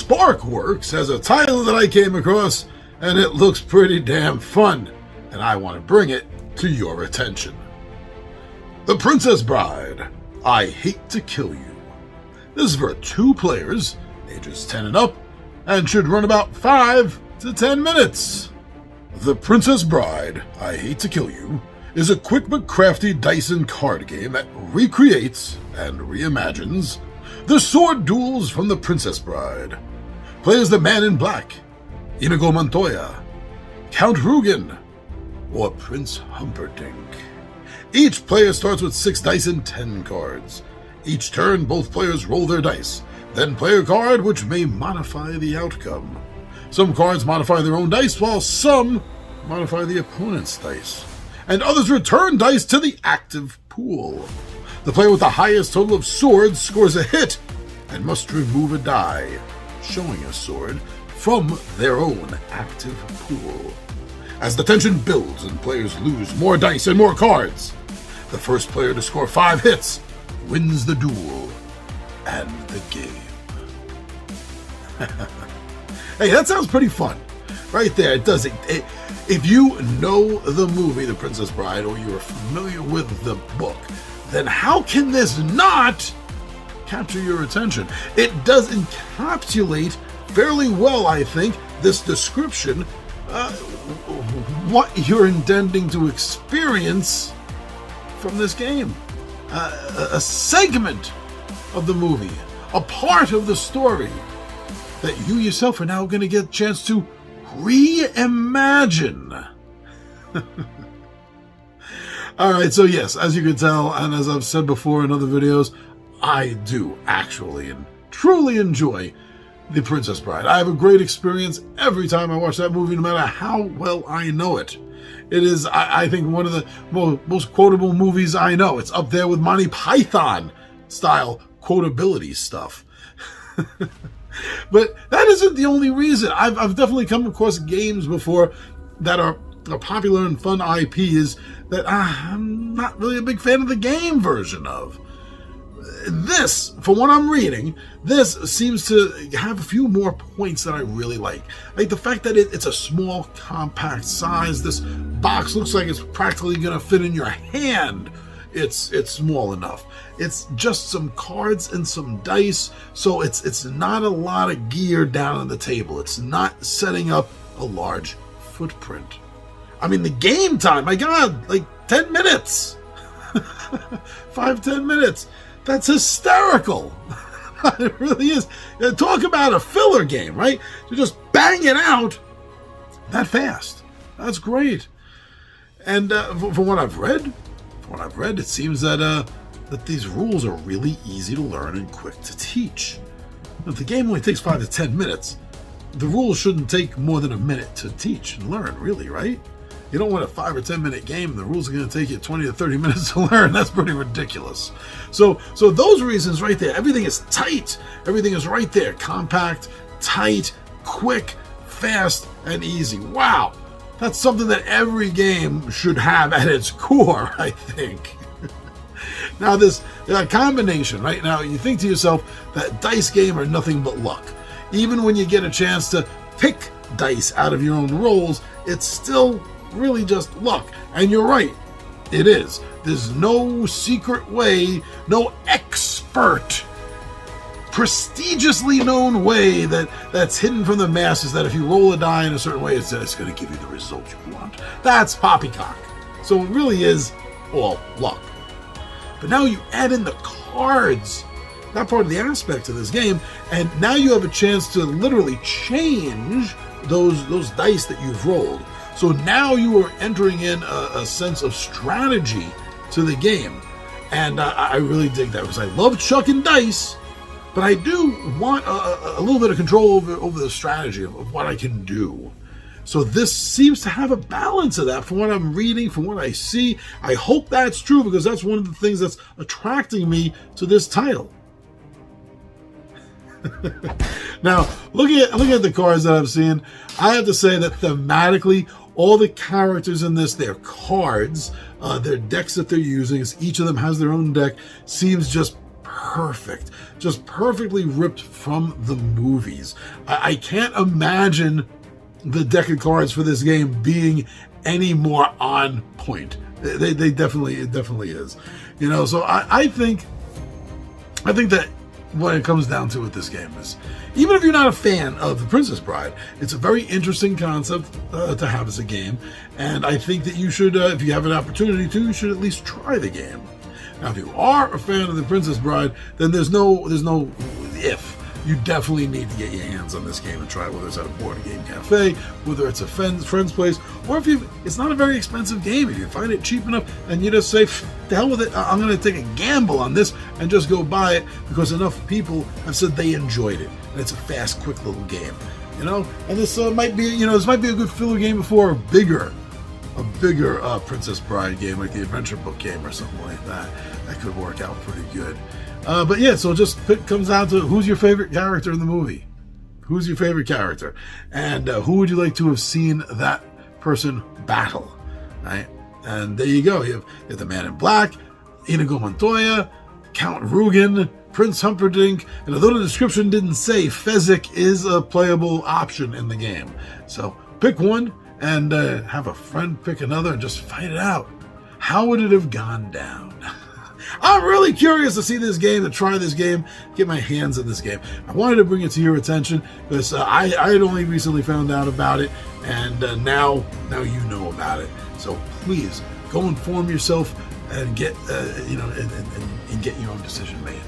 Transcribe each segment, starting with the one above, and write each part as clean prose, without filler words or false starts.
Sparkworks has a title that I came across, and it looks pretty damn fun, and I want to bring it to your attention. The Princess Bride, I Hate to Kill You. This is for 2 players, ages 10 and up, and should run about 5 to 10 minutes. The Princess Bride, I Hate to Kill You, is a quick but crafty dice and card game that recreates and reimagines the sword duels from The Princess Bride. Play as the Man in Black, Inigo Montoya, Count Rugen, or Prince Humperdinck. Each player starts with 6 dice and 10 cards. Each turn, both players roll their dice, then play a card which may modify the outcome. Some cards modify their own dice, while some modify the opponent's dice, and others return dice to the active pool. The player with the highest total of swords scores a hit and must remove a die, showing a sword, from their own active pool. As the tension builds and players lose more dice and more cards, the first player to score 5 hits wins the duel and the game. Hey, that sounds pretty fun. Right there, it does. If you know the movie The Princess Bride, or you're familiar with the book, then how can this not capture your attention? It does encapsulate fairly well, I think, this description, what you're intending to experience from this game. A segment of the movie, a part of the story that you yourself are now going to get a chance to reimagine. Alright, so yes, as you can tell, and as I've said before in other videos, I do actually and truly enjoy The Princess Bride. I have a great experience every time I watch that movie, no matter how well I know it. It is, I think, one of the most quotable movies I know. It's up there with Monty Python style quotability stuff. But that isn't the only reason. I've definitely come across games before that are popular and fun IPs that I'm not really a big fan of the game version of. This, from what I'm reading, this seems to have a few more points that I really like. Like the fact that it's a small, compact size. This box looks like it's practically going to fit in your hand. It's small enough. It's just some cards and some dice, so it's not a lot of gear down on the table. It's not setting up a large footprint. I mean, the game time, my God, like 10 minutes. 5-10 minutes. That's hysterical. It really is. Talk about a filler game, right? To just bang it out that fast. That's great. And from what I've read, it seems that these rules are really easy to learn and quick to teach. If the game only takes 5 to 10 minutes, the rules shouldn't take more than a minute to teach and learn, really, right? You don't want a 5 or 10 minute game, the rules are going to take you 20 to 30 minutes to learn. That's pretty ridiculous. So those reasons right there, everything is tight. Everything is right there. Compact, tight, quick, fast, and easy. Wow. That's something that every game should have at its core, I think. Now this combination, right? Now you think to yourself that dice game are nothing but luck. Even when you get a chance to pick dice out of your own rolls, it's still really just luck. And you're right, it is. There's no secret way, no expert, prestigiously known way that's hidden from the masses that if you roll a die in a certain way, it's going to give you the result you want. That's poppycock. So it really is all luck. But now you add in the cards, that part of the aspect of this game, and now you have a chance to literally change those dice that you've rolled. So now you are entering in a sense of strategy to the game. And I really dig that because I love chucking dice, but I do want a little bit of control over the strategy of what I can do. So this seems to have a balance of that from what I'm reading, from what I see. I hope that's true because that's one of the things that's attracting me to this title. Now, looking at the cards that I'm seeing, I have to say that thematically, all the characters in this, their cards, their decks that they're using, each of them has their own deck, seems just perfect. just perfectly ripped from the movies. I can't imagine the deck of cards for this game being any more on point. It definitely is. So I think that what it comes down to with this game is, even if you're not a fan of The Princess Bride, it's a very interesting concept to have as a game, and I think that you should, if you have an opportunity to, you should at least try the game. Now, if you are a fan of The Princess Bride, then there's no if. You definitely need to get your hands on this game and try it, whether it's at a board game cafe, whether it's a friend's place, or if it's not a very expensive game. If you find it cheap enough and you just say, the hell with it, I'm going to take a gamble on this and just go buy it because enough people have said they enjoyed it. And it's a fast, quick little game, And this might be, this might be a good filler game before a bigger Princess Bride game, like the Adventure Book game or something like that. That could work out pretty good. But yeah, so it just comes down to who's your favorite character in the movie. Who's your favorite character? And who would you like to have seen that person battle? Right? And there you go. You have the Man in Black, Inigo Montoya, Count Rugen, Prince Humperdinck, and although the description didn't say, Fezzik is a playable option in the game. So pick one and have a friend pick another and just fight it out. How would it have gone down? I'm really curious to see this game, to try this game, get my hands on this game. I wanted to bring it to your attention because I had only recently found out about it, and now you know about it. So please go inform yourself and get and get your own decision made.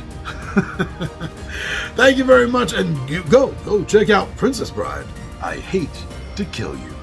Thank you very much, and you go check out Princess Bride. I hate to kill you.